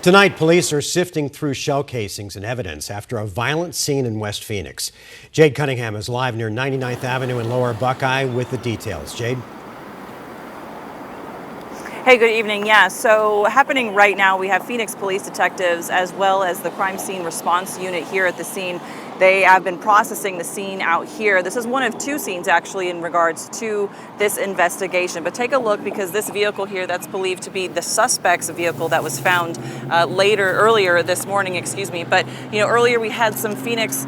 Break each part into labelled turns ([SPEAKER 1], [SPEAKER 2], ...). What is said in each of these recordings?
[SPEAKER 1] Tonight, police are sifting through shell casings and evidence after a violent scene in West Phoenix. Jade Cunningham is live near 99th Avenue in Lower Buckeye with the details. Jade?
[SPEAKER 2] Hey, good evening. Yeah, so happening right now, we have Phoenix police detectives as well as the crime scene response unit here at the scene. They have been processing the scene out here. This is one of two scenes actually in regards to this investigation. But take a look, because this vehicle here that's believed to be the suspect's vehicle that was found earlier this morning, But, earlier we had some Phoenix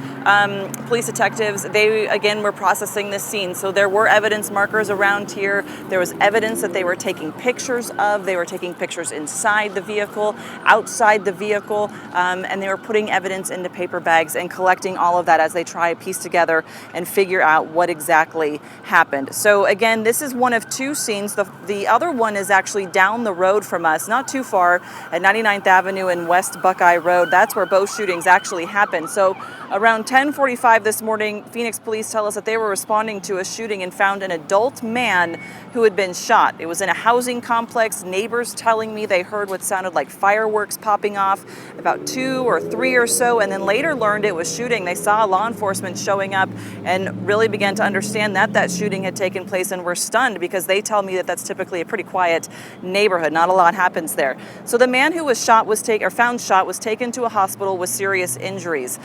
[SPEAKER 2] police detectives. They, again, were processing this scene. So there were evidence markers around here. There was evidence that they were taking pictures of. They were taking pictures inside the vehicle, outside the vehicle, and they were putting evidence into paper bags and collecting all of that as they try to piece together and figure out what exactly happened. So again, this is one of two scenes. The other one is actually down the road from us, not too far, at 99th Avenue and West Buckeye Road. That's where both shootings actually happened. So around 10:45 this morning, Phoenix police tell us that they were responding to a shooting and found an adult man who had been shot. It was in a housing complex. Neighbors telling me they heard what sounded like fireworks popping off, about 2 or 3 or so, and then later learned it was shooting. They saw law enforcement showing up and really began to understand that shooting had taken place, and were stunned because they tell me that that's typically a pretty quiet neighborhood. Not a lot happens there. So the man who was found shot was taken to a hospital with serious injuries.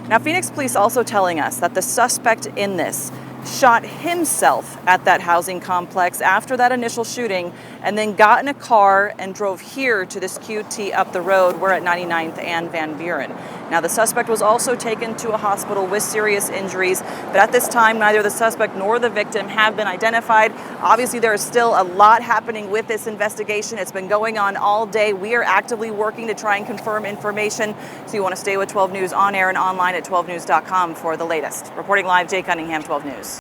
[SPEAKER 2] Now, Phoenix police also telling us that the suspect in this shot himself at that housing complex after that initial shooting, and then got in a car and drove here to this QT up the road. We're at 99th and Van Buren. Now, the suspect was also taken to a hospital with serious injuries, but at this time, neither the suspect nor the victim have been identified. Obviously, there is still a lot happening with this investigation. It's been going on all day. We are actively working to try and confirm information, so you want to stay with 12 News on air and online at 12news.com for the latest. Reporting live, Jay Cunningham, 12 News.